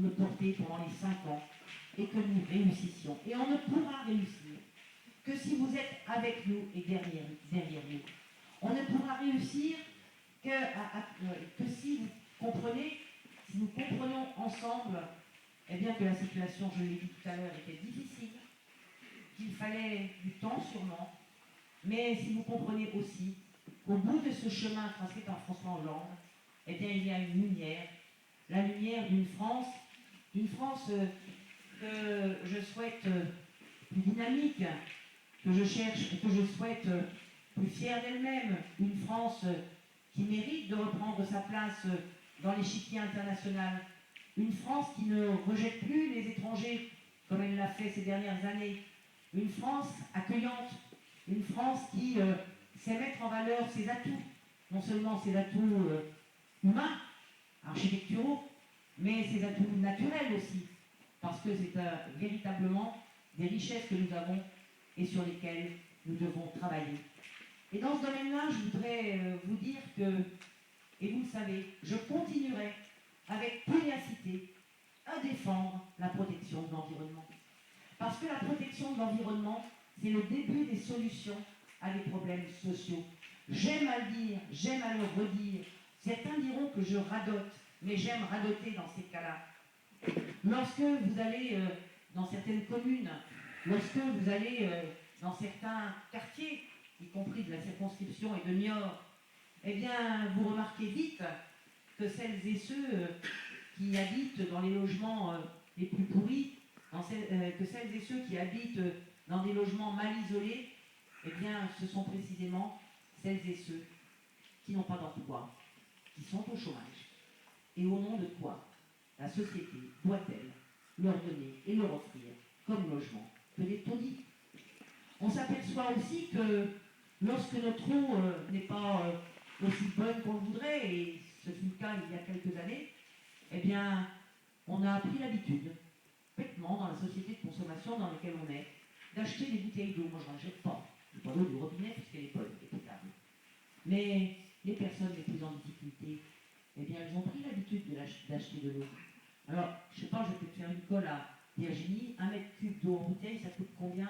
le porter pendant les 5 ans et que nous réussissions. Et on ne pourra réussir que si vous êtes avec nous et derrière nous. On ne pourra réussir que si vous comprenez, si nous comprenons ensemble, eh bien que la situation, je l'ai dit tout à l'heure, était difficile, qu'il fallait du temps sûrement, mais si vous comprenez aussi qu'au bout de ce chemin tracé par François Hollande, eh bien il y a une lumière, la lumière d'une France que je souhaite plus dynamique, que je cherche et que je souhaite plus fière d'elle-même, une France qui mérite de reprendre sa place dans l'échiquier international, une France qui ne rejette plus les étrangers comme elle l'a fait ces dernières années, une France accueillante, une France qui sait mettre en valeur ses atouts, non seulement ses atouts humains, architecturaux, mais ses atouts naturels aussi, parce que c'est véritablement des richesses que nous avons et sur lesquelles nous devons travailler. Et dans ce domaine-là, je voudrais vous dire que, et vous le savez, je continuerai avec pugnacité à défendre la protection de l'environnement. Parce que la protection de l'environnement, c'est le début des solutions à des problèmes sociaux. J'aime à le dire, j'aime à le redire. Certains diront que je radote, mais j'aime radoter dans ces cas-là. Lorsque vous allez dans certaines communes, lorsque vous allez dans certains quartiers, y compris de la circonscription et de Niort, eh bien, vous remarquez vite que celles et ceux qui habitent dans les logements les plus pourris, que celles et ceux qui habitent dans des logements mal isolés, eh bien, ce sont précisément celles et ceux qui n'ont pas d'emploi, qui sont au chômage. Et au nom de quoi la société doit-elle leur donner et leur offrir comme logement que des taudis? On s'aperçoit aussi que lorsque notre eau n'est pas aussi bonne qu'on le voudrait, et ce fut le cas il y a quelques années, eh bien, on a pris l'habitude, bêtement, dans la société de consommation dans laquelle on est, d'acheter des bouteilles d'eau. Moi, je n'en jette pas. Je bois l'eau du robinet puisqu'elle est bonne et potable. Mais les personnes les plus en difficulté, eh bien, elles ont pris l'habitude d'acheter de l'eau. Alors, je ne sais pas, je vais peut-être faire une colle à Virginie. 1 mètre cube d'eau en bouteille, ça coûte combien?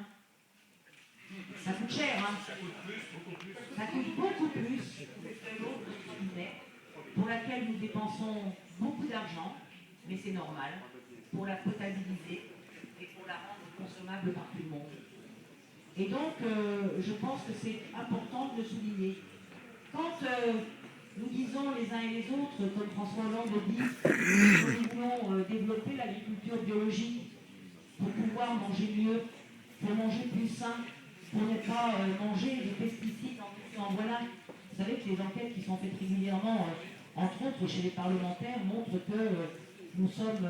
Ça coûte cher, hein? Ça coûte beaucoup plus que l'eau du robinet, pour laquelle nous dépensons beaucoup d'argent, mais c'est normal, pour la potabiliser et pour la rendre consommable par tout le monde. Et donc, je pense que c'est important de le souligner. Quand nous disons les uns et les autres, comme François Hollande le dit, que nous voulons développer l'agriculture biologique pour pouvoir manger mieux, pour manger plus sain, pour ne pas manger des pesticides en voilà. Vous savez que les enquêtes qui sont faites régulièrement, entre autres chez les parlementaires, montrent que nous sommes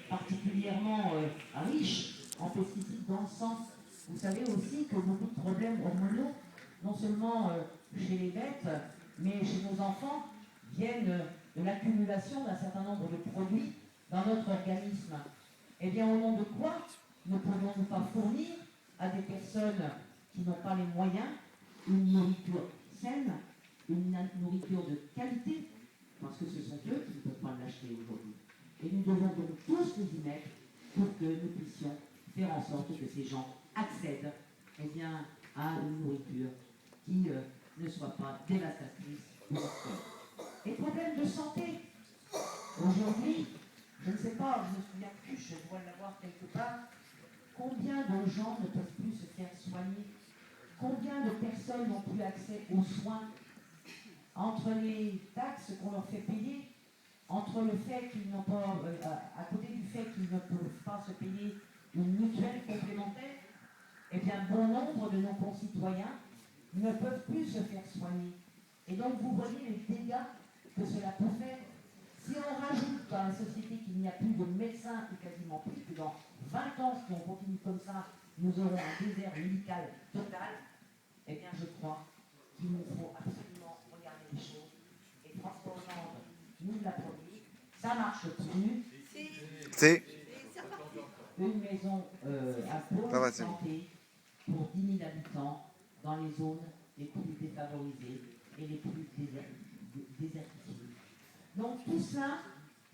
particulièrement riches en pesticides dans le sang. Vous savez aussi que beaucoup de problèmes hormonaux, non seulement chez les bêtes, mais chez nos enfants, viennent de l'accumulation d'un certain nombre de produits dans notre organisme. Eh bien, au nom de quoi ne pouvons-nous pas fournir à des personnes qui n'ont pas les moyens une nourriture saine, une nourriture de qualité, parce que ce sont eux qui ne peuvent pas l'acheter aujourd'hui. Et nous devons donc tous nous y mettre pour que nous puissions faire en sorte que ces gens accèdent eh bien, à une nourriture qui ne soit pas dévastatrice pour leur corps. Et problème de santé. Aujourd'hui, je ne sais pas, je me souviens plus, je dois l'avoir quelque part, combien de gens ne peuvent plus se faire soigner? Combien de personnes n'ont plus accès aux soins? Entre les taxes qu'on leur fait payer, entre le fait qu'ils n'ont pas, à côté du fait qu'ils ne peuvent pas se payer une mutuelle complémentaire, eh bien, bon nombre de nos concitoyens ne peuvent plus se faire soigner. Et donc, vous voyez les dégâts que cela peut faire. Si on rajoute dans la société qu'il n'y a plus de médecins, ou quasiment plus, que dans 20 ans, si on continue comme ça, nous aurons un désert médical total, eh bien, je crois qu'il nous faut absolument regarder les choses. Et François Hollande nous l'a promis, ça marche plus. C'est une maison à pôle santé pour 10 000 habitants dans les zones les plus défavorisées et les plus désertifiées. Donc tout ça,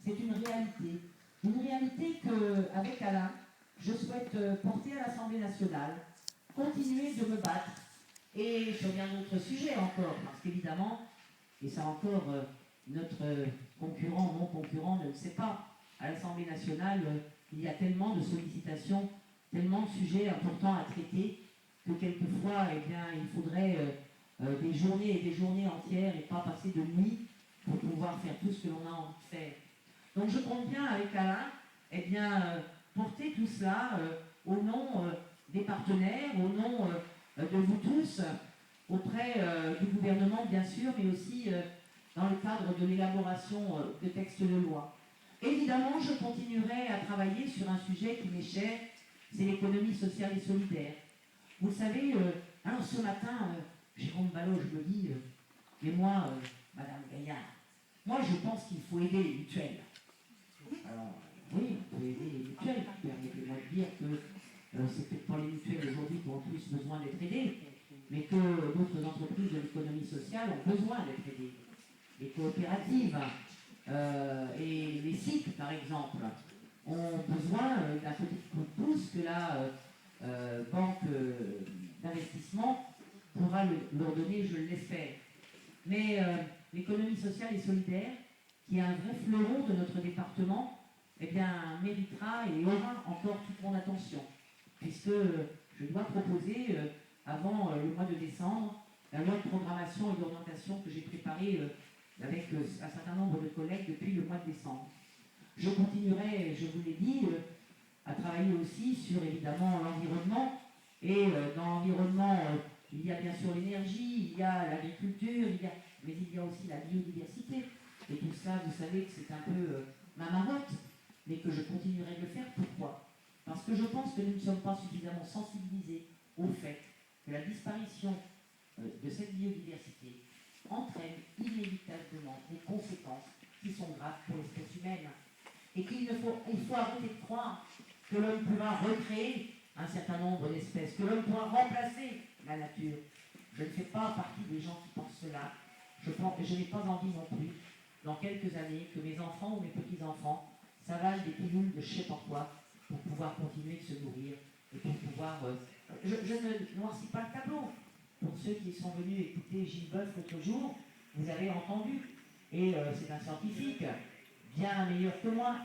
c'est une réalité. Une réalité qu'avec Alain, je souhaite porter à l'Assemblée nationale, continuer de me battre, et sur bien d'autres sujets encore, parce qu'évidemment, et ça encore, notre concurrent, mon concurrent ne le sait pas, à l'Assemblée nationale, il y a tellement de sollicitations, tellement de sujets importants à traiter, que quelquefois, eh bien, il faudrait des journées et des journées entières et pas passer de nuit pour pouvoir faire tout ce que l'on a envie de faire. Donc je compte bien avec Alain, eh bien, porter tout cela au nom des partenaires, au nom de vous tous, auprès du gouvernement bien sûr, mais aussi dans le cadre de l'élaboration de textes de loi. Évidemment, je continuerai à travailler sur un sujet qui m'est cher, c'est l'économie sociale et solidaire. Vous savez, alors ce matin, Jérôme Ballot, je me dis, mais moi, Madame Gaillard, moi je pense qu'il faut aider les mutuelles. Alors, oui, on peut aider les mutuelles. Permettez-moi de dire que c'est peut-être pas les mutuelles aujourd'hui qui ont plus besoin d'être aidées, mais que d'autres entreprises de l'économie sociale ont besoin d'être aidées. Les coopératives et les sites, par exemple, ont besoin d'un petit coup de pouce que la banque d'investissement pourra leur donner, je l'espère. Mais l'économie sociale et solidaire, qui est un vrai fleuron de notre département, eh bien, méritera et aura encore toute mon attention, puisque je dois proposer, avant le mois de décembre, la loi de programmation et d'orientation que j'ai préparée avec un certain nombre de collègues depuis le mois de décembre. Je continuerai, je vous l'ai dit, à travailler aussi sur évidemment l'environnement, et dans l'environnement, il y a bien sûr l'énergie, il y a l'agriculture, mais il y a aussi la biodiversité. Et tout ça, vous savez que c'est un peu ma marotte, mais que je continuerai de le faire. Pourquoi? Parce que je pense que nous ne sommes pas suffisamment sensibilisés au fait que la disparition de cette biodiversité entraîne inévitablement des conséquences qui sont graves pour l'espèce humaine. Et qu'il faut arrêter de croire que l'homme pourra recréer un certain nombre d'espèces, que l'homme pourra remplacer la nature. Je ne fais pas partie des gens qui pensent cela. Je n'ai pas envie non plus, dans quelques années, que mes enfants ou mes petits-enfants s'avalent des pilules de je sais pas quoi pour pouvoir continuer de se nourrir et pour pouvoir... je ne noircis pas le tableau. Pour ceux qui sont venus écouter Gilles Boeuf l'autre jour, vous avez entendu. Et c'est un scientifique, bien meilleur que moi,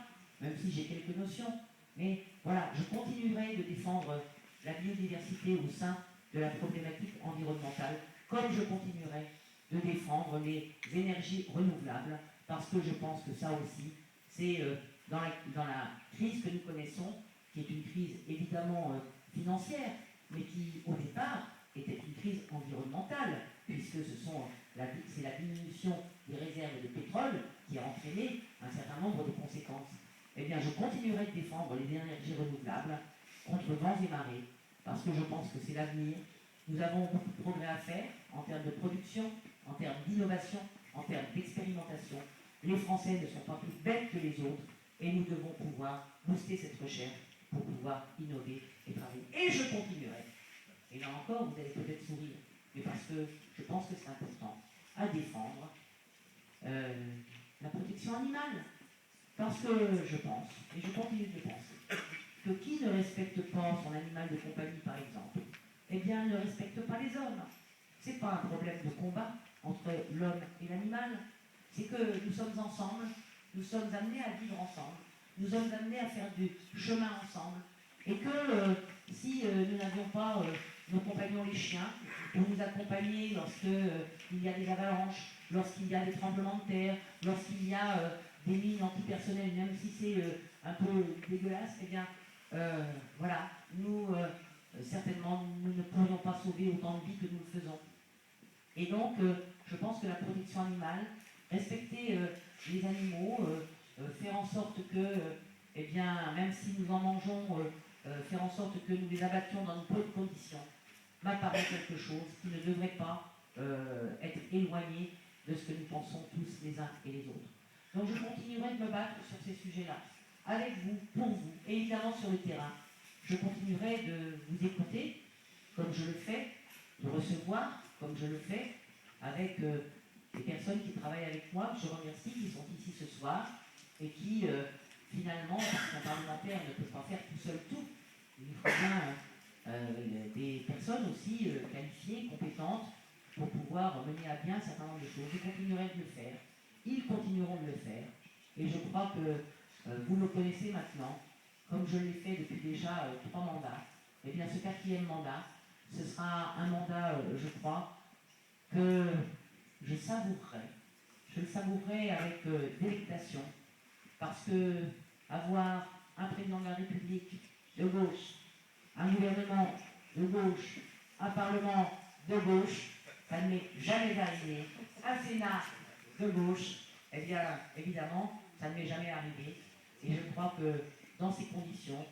même si j'ai quelques notions. Mais voilà, je continuerai de défendre la biodiversité au sein de la problématique environnementale, comme je continuerai de défendre les énergies renouvelables, parce que je pense que ça aussi, c'est dans la crise que nous connaissons, qui est une crise évidemment financière, mais qui au départ était une crise environnementale, puisque c'est la diminution des réserves de pétrole qui a entraîné un certain nombre de conséquences. Eh bien, je continuerai de défendre les énergies renouvelables contre vents et marées, parce que je pense que c'est l'avenir. Nous avons beaucoup de progrès à faire en termes de production, en termes d'innovation, en termes d'expérimentation. Les Français ne sont pas plus bêtes que les autres, et nous devons pouvoir booster cette recherche pour pouvoir innover et travailler. Et je continuerai. Et là encore, vous allez peut-être sourire, mais parce que je pense que c'est important à défendre la protection animale. Parce que je pense, et je continue de penser, que qui ne respecte pas son animal de compagnie, par exemple, eh bien, ne respecte pas les hommes. Ce n'est pas un problème de combat entre l'homme et l'animal. C'est que nous sommes ensemble, nous sommes amenés à vivre ensemble, nous sommes amenés à faire du chemin ensemble, et que si nous n'avions pas nos compagnons les chiens, pour nous accompagner lorsqu'il y a des avalanches, lorsqu'il y a des tremblements de terre, lorsqu'il y a des mines antipersonnelles, même si c'est un peu dégueulasse, eh bien, voilà, nous, certainement, nous ne pourrions pas sauver autant de vies que nous le faisons. Et donc, je pense que la protection animale, respecter les animaux, faire en sorte que, eh bien, même si nous en mangeons, faire en sorte que nous les abattions dans de bonnes conditions, m'apparaît quelque chose qui ne devrait pas être éloigné de ce que nous pensons tous les uns et les autres. Donc je continuerai de me battre sur ces sujets-là, avec vous, pour vous, et évidemment sur le terrain. Je continuerai de vous écouter, comme je le fais, de recevoir, comme je le fais, avec les personnes qui travaillent avec moi, que je remercie, qui sont ici ce soir, et qui finalement, parce qu'un parlementaire ne peut pas faire tout seul tout. Il faut bien des personnes aussi qualifiées, compétentes, pour pouvoir mener à bien un certain nombre de choses. Je continuerai de le faire. Ils continueront de le faire. Et je crois que vous le connaissez maintenant, comme je l'ai fait depuis déjà 3 mandats. Et bien ce 4e mandat, ce sera un mandat, je crois, que je savourerai. Je le savourerai avec délectation, parce que avoir un président de la République de gauche, un gouvernement de gauche, un parlement de gauche, ça ne m'est jamais arrivé. Un Sénat de gauche, eh bien, évidemment, ça ne m'est jamais arrivé. Et je crois que dans ces conditions,